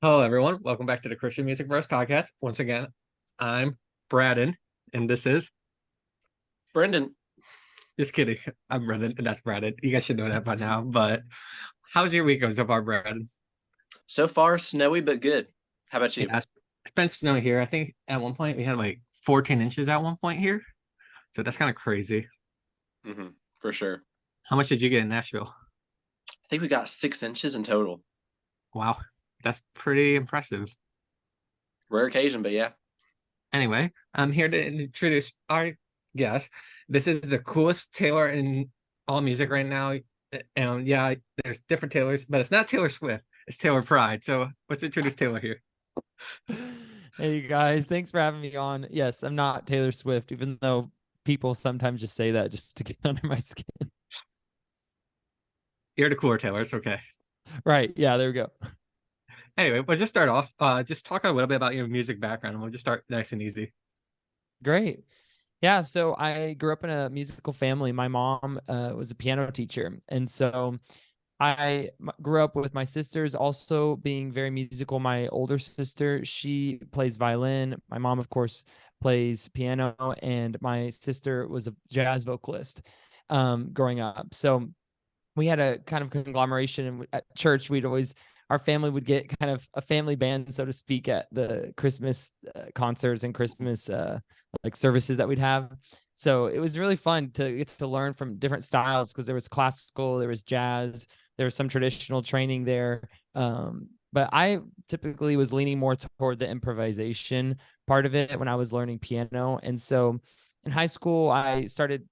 Hello, everyone. Welcome back to the Christian Music Bros podcast. Once again, I'm Braden, and this is Brendan, just kidding. I'm Brendan, and that's Braden. You guys should know that by now. But how's your week going so far, Braden? so far snowy but good. How about you? Yeah, it's been snowing here. I think at one point we had like 14 inches at one point here, so that's kind of crazy. For sure. How much did you get in Nashville? I think we got 6 inches in total. Wow, that's pretty impressive. Rare occasion, but yeah. Anyway, I'm here to introduce our guest. This is the coolest Taylor in all music right now. And yeah, there's different Taylors, but it's not Taylor Swift. It's Taylor Pride. So let's introduce Taylor here. Hey guys, thanks for having me on. Yes, I'm not Taylor Swift, even though people sometimes just say that just to get under my skin. You're the cooler Taylor. It's okay. Right. Yeah, there we go. Anyway, let's just start off. Just talk a little bit about your music background, and we'll just start nice and easy. Great. Yeah, so I grew up in a musical family. My mom was a piano teacher. And so grew up with my sisters also being very musical. My older sister, she plays violin. My mom, of course, plays piano, and my sister was a jazz vocalist growing up. So we had a kind of conglomeration, and at church our family would get kind of a family band, so to speak, at the Christmas concerts and Christmas like services that we'd have. So it was really fun to get to learn from different styles, because there was classical, there was jazz, there was some traditional training there. But I typically was leaning more toward the improvisation part of it when I was learning piano. And so in high school, I started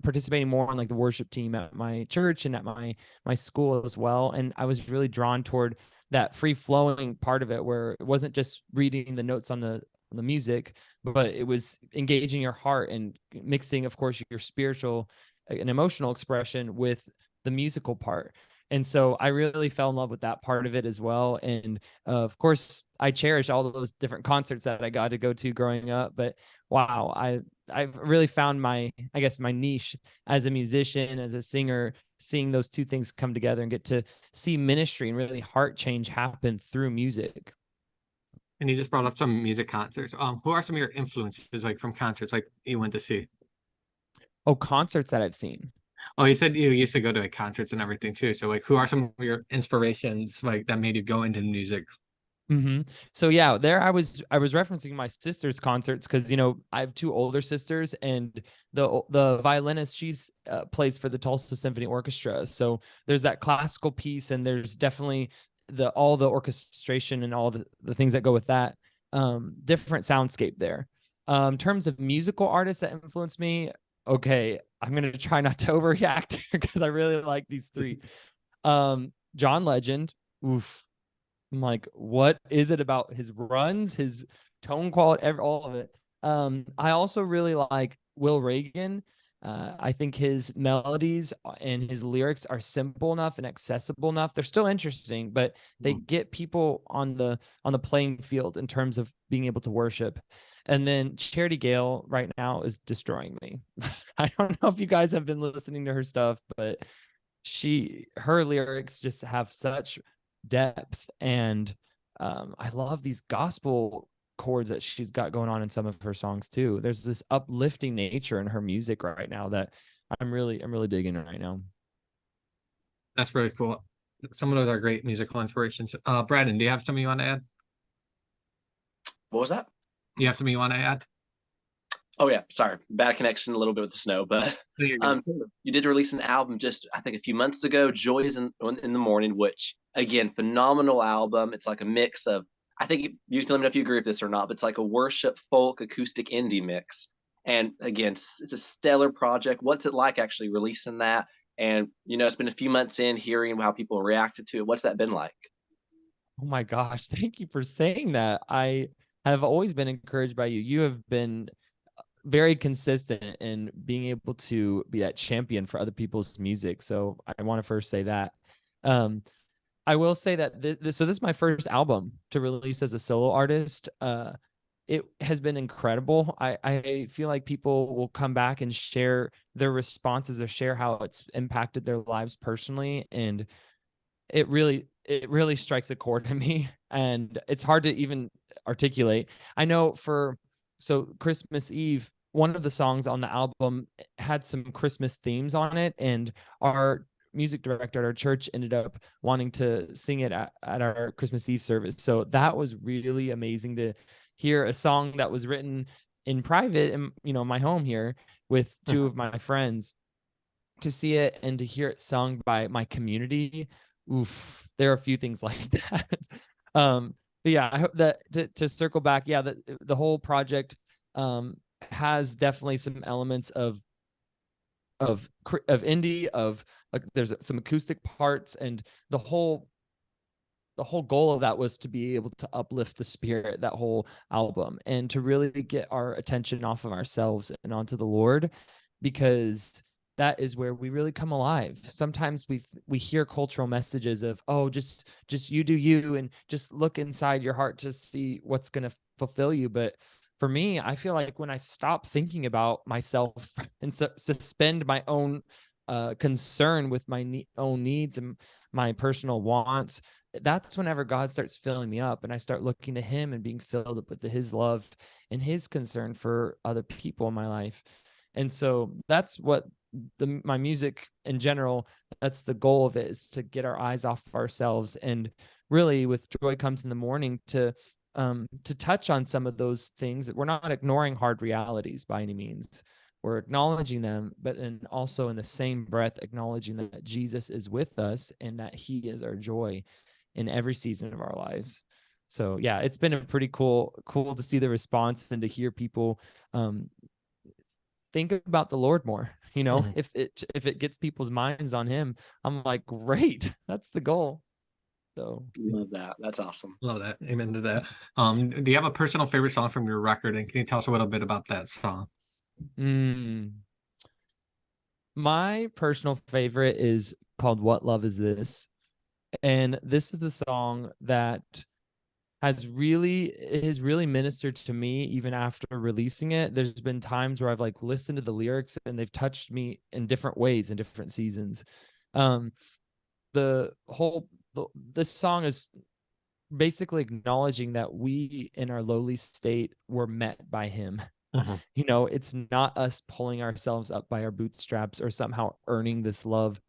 participating more on like the worship team at my church and at my school as well. And I was really drawn toward that free flowing part of it, where it wasn't just reading the notes on the music, but it was engaging your heart and mixing, of course, your spiritual and emotional expression with the musical part. And so I really fell in love with that part of it as well. And of course, I cherish all those different concerts that I got to go to growing up. But wow, I've really found I guess my niche as a musician, as a singer, seeing those two things come together and get to see ministry and really heart change happen through music. And you just brought up some music concerts. Who are some of your influences, like from concerts, like you went to see? Oh, concerts that I've seen. Oh, you said you used to go to like concerts and everything too. So, like, who are some of your inspirations, like that made you go into music? So yeah, there I was referencing my sister's concerts, because I have two older sisters, and the violinist, she's plays for the Tulsa Symphony Orchestra. So there's that classical piece, and there's definitely all the orchestration and all the things that go with that. Different soundscape there. In terms of musical artists that influenced me, okay, I'm gonna try not to overreact because I really like these three. John Legend. Oof. I'm like, what is it about his runs, his tone quality, all of it? I also really like Will Reagan. I think his melodies and his lyrics are simple enough and accessible enough. They're still interesting, but they get people on the playing field in terms of being able to worship. And then Charity Gale right now is destroying me. I don't know if you guys have been listening to her stuff, but her lyrics just have such depth, and I love these gospel chords that she's got going on in some of her songs too. There's this uplifting nature in her music right now that I'm really digging right now. That's really cool. Some of those are great musical inspirations. Brandon, do you have something you want to add? What was that? Do you have something you want to add? Oh yeah, sorry. Bad connection a little bit with the snow, but No, you're good. you did release an album just I think a few months ago, Joy is in the Morning, which again, phenomenal album. It's like a mix of I think you can let me know if you agree with this or not, but it's like a worship folk acoustic indie mix. And again, it's a stellar project. What's it like actually releasing that? And it's been a few months in hearing how people reacted to it. What's that been like? Oh my gosh, thank you for saying that. I have always been encouraged by you. You have been very consistent in being able to be that champion for other people's music. So I want to first say that. Um, I will say that this is my first album to release as a solo artist. It has been incredible. I feel like people will come back and share their responses or share how it's impacted their lives personally, and it really strikes a chord in me and it's hard to even articulate. I know so Christmas Eve, one of the songs on the album had some Christmas themes on it, and our music director at our church ended up wanting to sing it at our Christmas Eve service. So that was really amazing to hear a song that was written in private in, my home here with two of my friends, to see it and to hear it sung by my community. Oof, there are a few things like that. But yeah, I hope that to circle back, yeah, the whole project has definitely some elements of indie, of like there's some acoustic parts, and the whole goal of that was to be able to uplift the spirit, that whole album, and to really get our attention off of ourselves and onto the Lord, because that is where we really come alive. Sometimes we hear cultural messages of, oh, just you do you, and just look inside your heart to see what's going to fulfill you. But for me, I feel like when I stop thinking about myself and suspend my own concern with my own needs and my personal wants, that's whenever God starts filling me up, and I start looking to him and being filled up with his love and his concern for other people in my life. And so that's what my music in general, that's the goal of it, is to get our eyes off of ourselves, and really with Joy Comes in the Morning to touch on some of those things. That we're not ignoring hard realities by any means. We're acknowledging them, but then also in the same breath acknowledging that Jesus is with us and that he is our joy in every season of our lives. So yeah, it's been a pretty cool to see the response and to hear people think about the Lord more. If it gets people's minds on him, I'm like, great, that's the goal. So Love that. That's awesome. Love that. Amen to that. Do you have a personal favorite song from your record, and can you tell us a little bit about that song? My personal favorite is called What Love Is This? And this is the song that has really ministered to me even after releasing it. There's been times where I've like listened to the lyrics and they've touched me in different ways in different seasons. Um, the whole this song is basically acknowledging that we in our lowly state were met by him. Mhm. It's not us pulling ourselves up by our bootstraps or somehow earning this love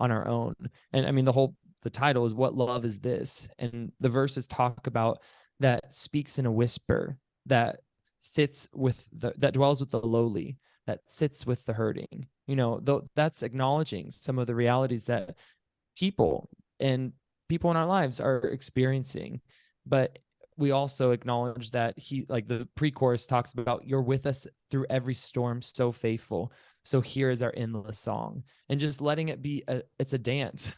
on our own. And I mean, the title is What Love Is This? And the verses talk about that speaks in a whisper, that that dwells with the lowly, that sits with the hurting. That's acknowledging some of the realities that people and people in our lives are experiencing. But we also acknowledge that he, like the pre-chorus talks about, you're with us through every storm, so faithful. So here is our endless song, and just letting it be it's a dance.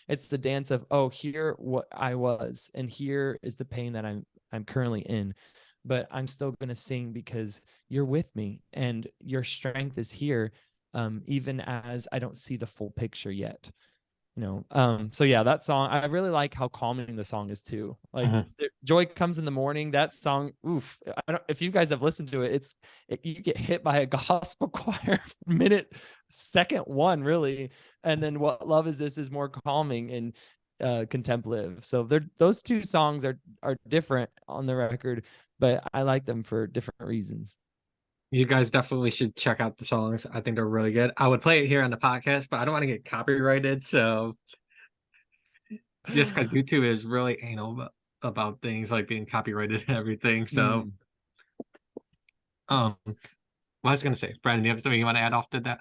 It's the dance of, oh, here what I was, and here is the pain that I'm currently in, but I'm still going to sing because you're with me and your strength is here, even as I don't see the full picture yet. So yeah, that song, I really like how calming the song is too. Like Joy Comes in the Morning, that song, oof. I don't, if you guys have listened to it, you get hit by a gospel choir second one, really. And then What Love Is This is more calming and contemplative. So those two songs are different on the record, but I like them for different reasons. You guys definitely should check out the songs. I think they're really good. I would play it here on the podcast, but I don't want to get copyrighted. So just because YouTube is really anal about things like being copyrighted and everything. So, Mm. what I was gonna say, Brandon, do you have something you want to add off to that?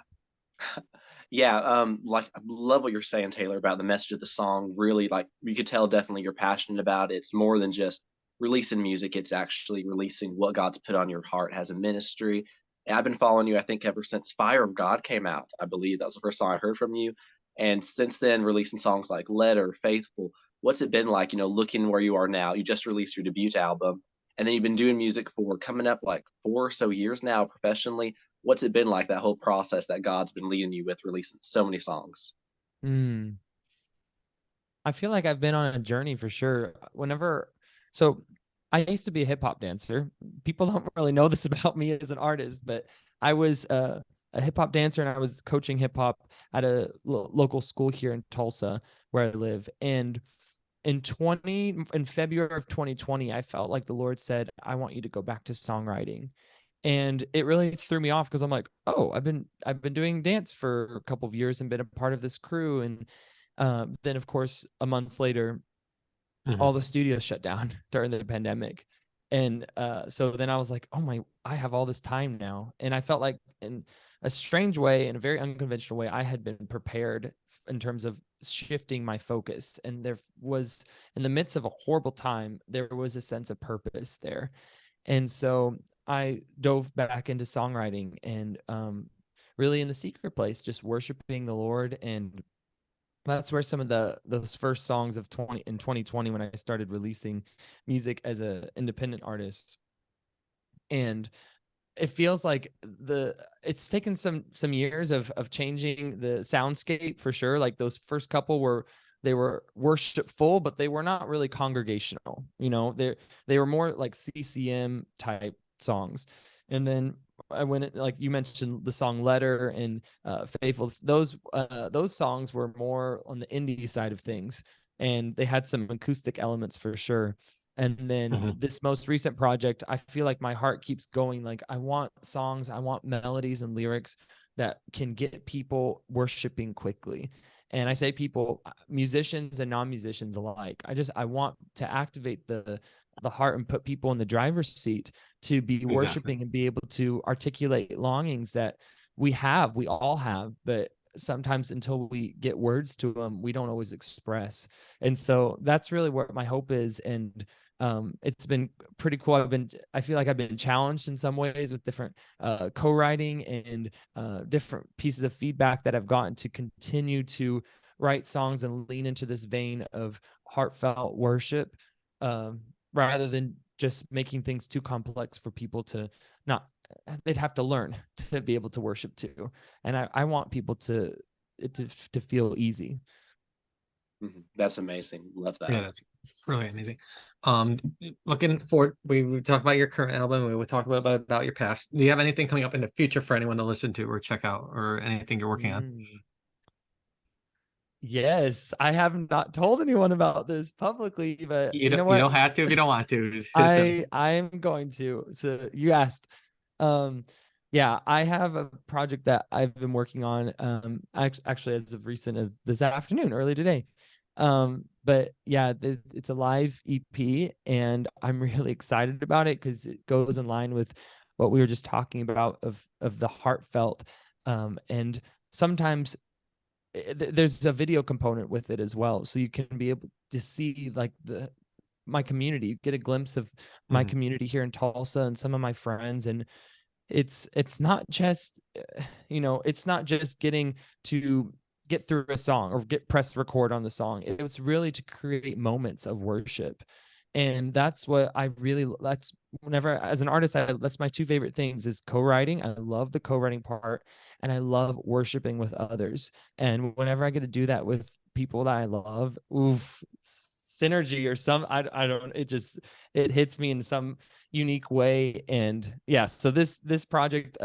Yeah, like I love what you're saying, Taylor, about the message of the song. Really, like you could tell definitely you're passionate about it. It's more than just releasing music, it's actually releasing what God's put on your heart as a ministry. And I've been following you, I think, ever since Fire of God came out. I believe that was the first song I heard from you. And since then, releasing songs like Letter, Faithful. What's it been like, looking where you are now? You just released your debut album, and then you've been doing music for coming up like 4 or so years now professionally. What's it been like, that whole process that God's been leading you with releasing so many songs? Mm. I feel like I've been on a journey for sure. So I used to be a hip hop dancer. People don't really know this about me as an artist, but I was a hip hop dancer, and I was coaching hip hop at a local school here in Tulsa where I live. And in February of 2020, I felt like the Lord said, I want you to go back to songwriting. And it really threw me off because I'm like, oh, I've been doing dance for a couple of years and been a part of this crew. And then of course, a month later, all Mhm. the studios shut down during the pandemic. And so then I was like, oh my, I have all this time now. And I felt like in a strange way, in a very unconventional way, I had been prepared in terms of shifting my focus. And there was, in the midst of a horrible time, there was a sense of purpose there. And so I dove back into songwriting and really in the secret place, just worshiping the Lord. And that's where some of those first songs of 2020 when I started releasing music as an independent artist. And it feels like it's taken some years of changing the soundscape for sure. Like those first couple were, they were worshipful, but they were not really congregational. They were more like CCM type songs. And then I went, like you mentioned, the song Letter and Faithful. Those songs were more on the indie side of things, and they had some acoustic elements for sure. And then Mhm. this most recent project, I feel like my heart keeps going. Like I want songs, I want melodies and lyrics that can get people worshiping quickly. And I say people, musicians and non-musicians alike. I want to activate the heart and put people in the driver's seat to be Exactly. worshiping and be able to articulate longings that we all have, but sometimes until we get words to them, we don't always express. And so that's really where my hope is. And it's been pretty cool. I feel like I've been challenged in some ways with different co-writing and different pieces of feedback that I've gotten to continue to write songs and lean into this vein of heartfelt worship, um, rather than just making things too complex for people to not, they'd have to learn to be able to worship too. And I want people to feel easy. That's amazing. Love Yeah, that. that's really amazing. Um, Looking forward, we talked about your current album. We would talk about your past. Do you have anything coming up in the future for anyone to listen to or check out, or anything you're working on? Mm. Yes, I have not told anyone about this publicly, but you know You what? don't have to if you don't want to. So, I'm going to. So you asked. Um, yeah, I have a project that I've been working on. Actually, as of recent of this afternoon, early today. But yeah, it's a live EP, and I'm really excited about it because it goes in line with what we were just talking about of the heartfelt. And sometimes there's a video component with it as well, so you can be able to see like my community, get a glimpse of my mhm, community here in Tulsa and some of my friends. And it's not just it's not just getting to get through a song or get press record on the song. It was really to create moments of worship. And that's what I really, that's whenever as an artist, that's my two favorite things is co-writing. I love the co-writing part, and I love worshiping with others. And whenever I get to do that with people that I love, oof, synergy or some, I don't, it just, it hits me in some unique way. And yeah, so this project,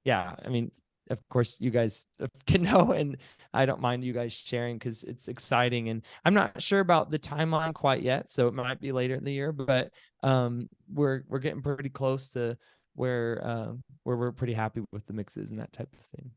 yeah, I mean, of course you guys can know, and I don't mind you guys sharing because it's exciting. And I'm not sure about the timeline quite yet, so it might be later in the year, but we're getting pretty close to where we're pretty happy with the mixes and that type of thing.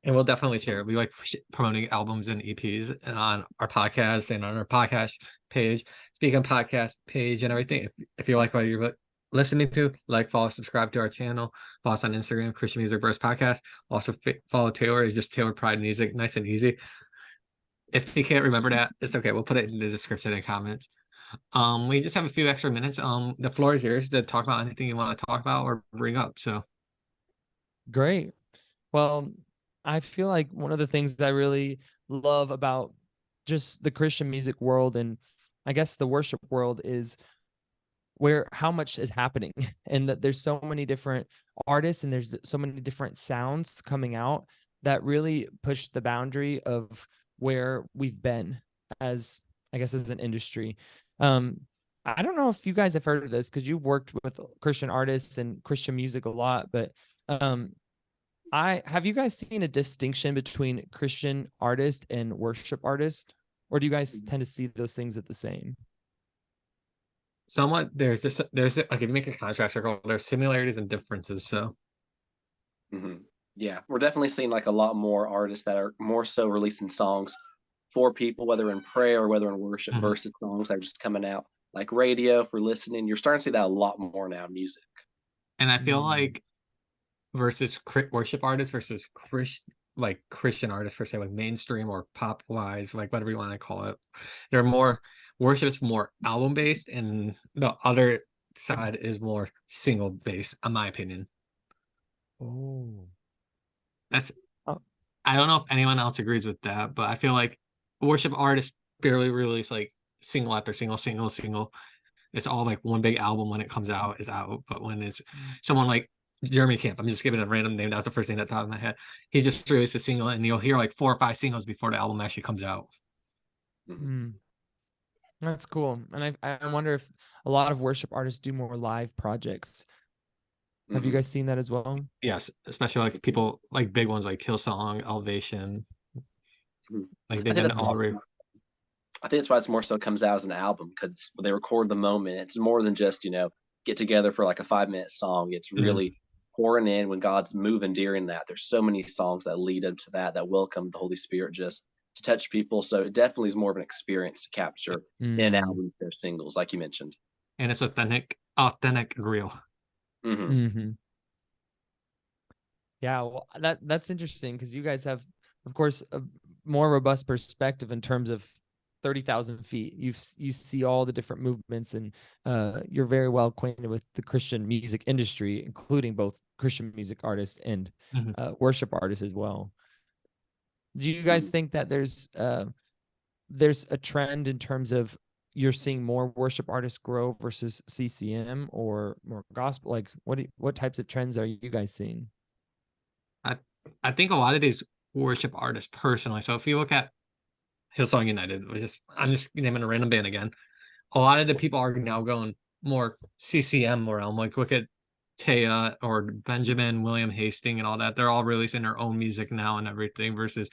and we'll definitely share. We like promoting albums and EPs on our podcast and on our podcast page, speaking podcast page and everything. If you like what you're listening to, like, follow, subscribe to our channel, follow us on Instagram, Christian Music Burst Podcast. Also follow Taylor. It's just Taylor Pride Music, nice and easy. If you can't remember that, it's okay. We'll put it in the description and comments. We just have a few extra minutes. The floor is yours to talk about anything you want to talk about or bring up. So Great. Well, I feel like one of the things that I really love about just the Christian music world, and I guess the worship world, is where how much is happening and that there's so many different artists and there's so many different sounds coming out that really push the boundary of where we've been as, I guess, as an industry. um I don't know if you guys have heard of this because you've worked with Christian artists and Christian music a lot, but um I have, you guys seen a distinction between Christian artist and worship artist? or do you guys tend to see those things at the same? Somewhat, there's like if you make a contrast circle, there's similarities and differences. So Hmm. Yeah, we're definitely seeing like a lot more artists that are more so releasing songs for people, whether in prayer or whether in worship, mhm. versus songs that are just coming out like radio for listening. You're starting to see that a lot more now in music. And I feel Mm. like versus worship artists versus Christian artists per se, like mainstream or pop wise, like whatever you want to call it. They're more worship is more album based, and the other side is more single based, in my opinion. Oh. That's Oh. I don't know if anyone else agrees with that, but I feel like worship artists barely release like single after single, single, single. It's all like one big album when it comes out is out. But when it's someone like Jeremy Camp, I'm just giving a random name. That was the first thing that thought of my head. He just released a single, and you'll hear like 4 or 5 singles before the album actually comes out. Mhm. Mm. That's cool. And I wonder if a lot of worship artists do more live projects. Have you Mhm. guys seen that as well? Yes, especially like people like big ones like Hillsong, Elevation. Mhm. Like I they've think done that's it all. I think that's why it's more so comes out as an album because they record the moment. It's more than just, get together for like a 5 minute song. It's Mhm. really pouring in when God's moving during that. There's so many songs that lead into that that welcome the Holy Spirit just to touch people. So it definitely is more of an experience to capture in an Mm. album instead of singles, like you mentioned. And it's authentic, and real. Hmm. Hmm. Yeah, well, that's interesting because you guys have, of course, a more robust perspective in terms of 30,000 feet. You see all the different movements, and you're very well acquainted with the Christian music industry, including both Christian music artists and Mhm. worship artists as well. Do you guys think that there's a trend in terms of you're seeing more worship artists grow versus CCM or more gospel? Like, what types of trends are you guys seeing? I I think a lot of these worship artists personally. So if you look at Hillsong United, I'm just naming a random band again. A lot of the people are now going more CCM realm. Like look at Taya or Benjamin, William Hastings, and all that. They're all releasing their own music now and everything versus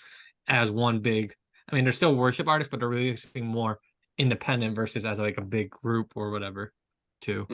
as one big. I mean, they're still worship artists, but they're releasing more independent versus as like a big group or whatever, too.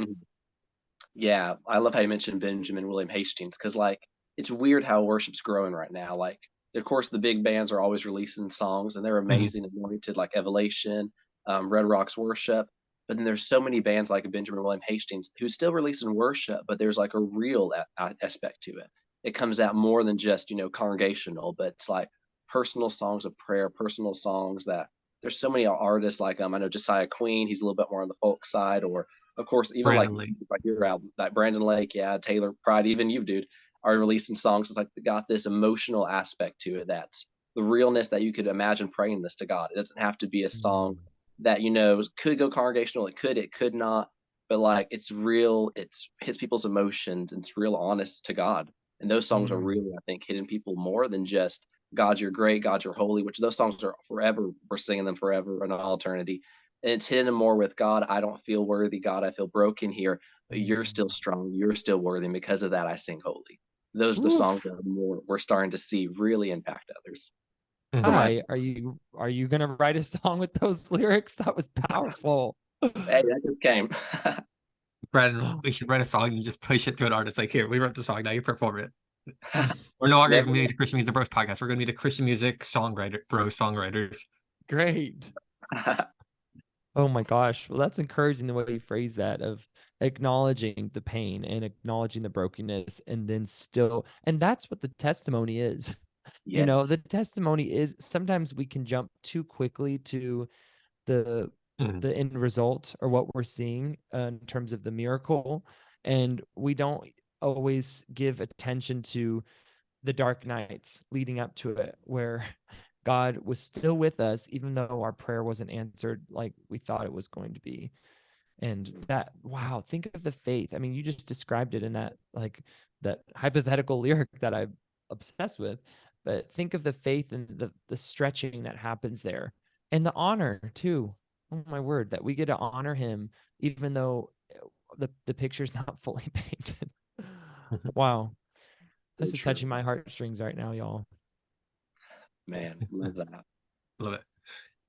Yeah, I love how you mentioned Benjamin William Hastings because, like, it's weird how worship's growing right now. Like, of course, the big bands are always releasing songs and they're Mhm. amazing, anointed, like Evolution, Red Rocks Worship. But then there's so many bands like Benjamin William Hastings who's still releasing worship, but there's like a real aspect to it. It comes out more than just, congregational, but it's like personal songs of prayer, personal songs that there's so many artists like I know Josiah Queen, he's a little bit more on the folk side, or of course, even Brandon Lake. like your album, like Brandon Lake, yeah, Taylor Pride, even you, dude, are releasing songs. It's like got this emotional aspect to it. That's the realness that you could imagine praying this to God. It doesn't have to be a song Mm. that could go congregational. It could not. But like it's real. It's hits people's emotions. And it's real honest to God. And those songs are Mm. really, I think, hitting people more than just God, you're great, God, you're holy, which those songs are forever. We're singing them forever and all eternity, and it's hitting them more with God, I don't feel worthy. God, I feel broken here, but you're still Mm. strong. You're still worthy. And because of that, I sing holy. Those are the songs Oof. that are more we're starting to see really impact others. For my Hi, are you gonna write a song with those lyrics? That was powerful. hey, that just came. Brandon, we should write a song and just push it to an artist. Like, here, we wrote the song. Now you perform it. We're no longer Never. going to be the Christian Music Bros podcast. We're going to be the Christian Music songwriters. Great. Oh my gosh. Well, that's encouraging the way you phrase that of acknowledging the pain and acknowledging the brokenness and then still, and that's what the testimony is. The Yes. testimony is sometimes we can jump too quickly to the Mhm. the end result or what we're seeing in terms of the miracle, and we don't always give attention to the dark nights leading up to it where God was still with us even though our prayer wasn't answered like we thought it was going to be. And that, wow, think of the faith. I mean, you just described it in that hypothetical lyric that I'm obsessed with, but think of the faith and the stretching that happens there and the honor too. Oh my word, that we get to honor him even though the picture's not fully painted. Wow. So This is true. touching my heartstrings right now, y'all. Man, love that. Love it.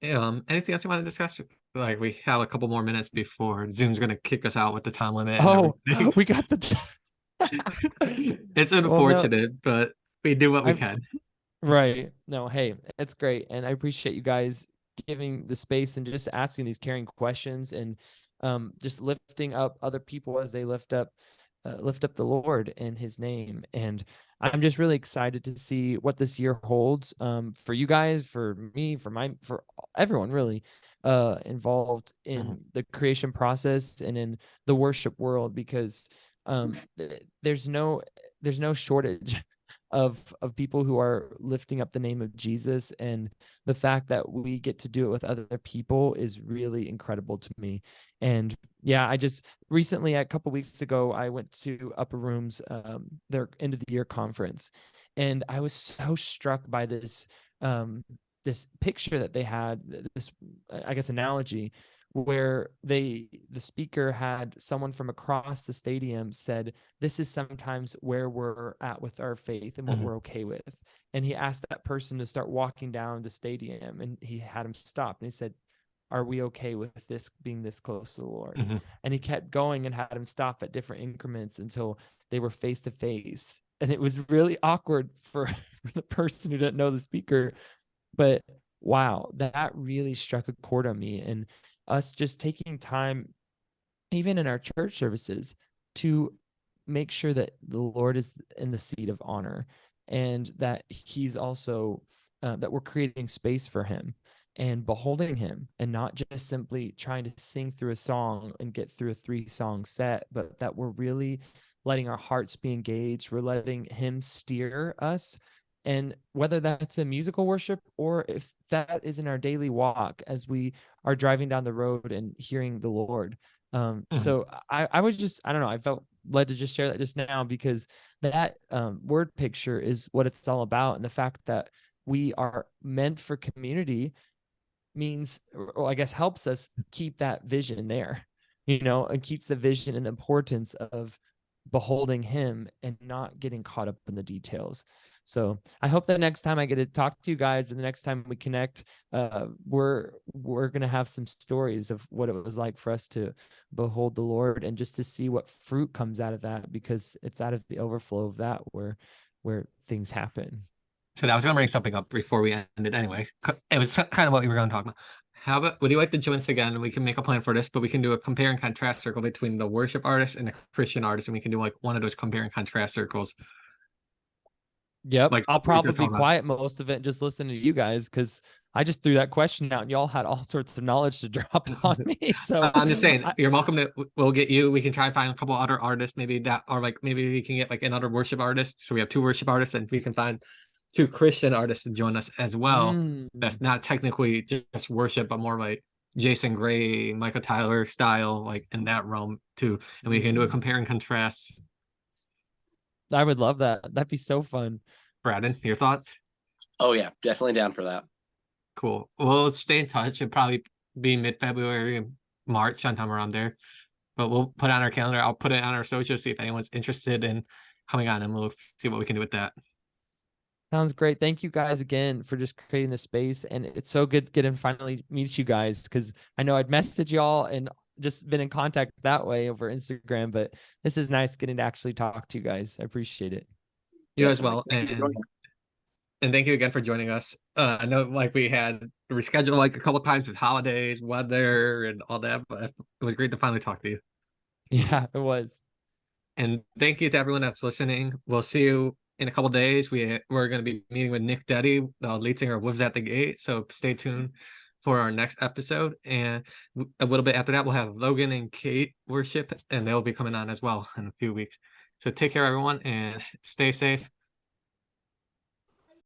Anything else you want to discuss? Like we have a couple more minutes before Zoom's gonna kick us out with the time limit and Oh, everything. we got the. It's Well, no, unfortunate, but we do what we I can. right. No, hey, it's great. And I appreciate you guys giving the space and just asking these caring questions and just lifting up other people as they lift up the Lord in his name. And I'm just really excited to see what this year holds for you guys, for me, for everyone really involved Mhm. in the creation process and in the worship world, because there's no shortage of people who are lifting up the name of Jesus, and the fact that we get to do it with other people is really incredible to me. And yeah, I just recently, a couple weeks ago, I went to Upper Room's their end of the year conference, and I was so struck by this picture that they had, this I guess analogy, where the speaker had someone from across the stadium said, this is sometimes where we're at with our faith and what Mhm. we're okay with. And he asked that person to start walking down the stadium, and he had him stop, and he said, are we okay with this being this close to the Lord? Mhm. And he kept going and had him stop at different increments until they were face to face. And it was really awkward for the person who didn't know the speaker. But wow, that really struck a chord on me. And us just taking time, even in our church services, to make sure that the Lord is in the seat of honor, and that he's also that we're creating space for him and beholding him, and not just simply trying to sing through a song and get through a 3-song set, but that we're really letting our hearts be engaged. We're letting him steer us. And whether that's a musical worship, or if that is in our daily walk as we are driving down the road and hearing the Lord. Mhm. So I was just, I don't know, I felt led to just share that just now, because that word picture is what it's all about. And the fact that we are meant for community means, or I guess helps us keep that vision there, and keeps the vision and the importance of beholding him and not getting caught up in the details. So I hope that next time I get to talk to you guys, and the next time we connect, we're gonna have some stories of what it was like for us to behold the Lord, and just to see what fruit comes out of that, because it's out of the overflow of that where things happen. So I was gonna bring something up before we ended anyway. It was kind of what we were gonna talk about. How about, would you like to join us again? We can make a plan for this, but we can do a compare and contrast circle between the worship artist and the Christian artist, and we can do like one of those compare and contrast circles, Yep. like I'll we probably just be talked about. quiet most of it and just listen to you guys, because I just threw that question out and y'all had all sorts of knowledge to drop on me. So I'm just saying, I, you're welcome to. We'll get you. We can try and find a couple other artists, maybe that, or like maybe we can get like another worship artist. So we have two worship artists, and we can find two Christian artists to join us as well. mm, That's not technically just worship, but more like Jason Gray, Michael Tyler style, like in that realm too. And we can do a mm, compare and contrast. I would love that. That'd be so fun. Braden, your thoughts? Oh yeah, definitely down for that. Cool. We'll stay in touch. It'll probably be mid-February, March, sometime around there. But we'll put it on our calendar. I'll put it on our social, see if anyone's interested in coming on, and we'll see what we can do with that. Sounds great. Thank you guys again for just creating the space. And it's so good getting to finally meet you guys, because I know I'd messaged y'all and just been in contact that way over Instagram, but this is nice getting to actually talk to you guys. I appreciate it. You as Definitely. well, Thank you for joining us. and thank you again for joining us. I know like we had rescheduled like a couple times with holidays, weather, and all that, but it was great to finally talk to you. Yeah, it was. And thank you to everyone that's listening. We'll see you in a couple days. We're going to be meeting with Nick Deddy, the lead singer of Wolves at the Gate. So stay tuned for our next episode. And a little bit after that, we'll have Logan and Kate worship, and they'll be coming on as well in a few weeks. So take care, everyone, and stay safe.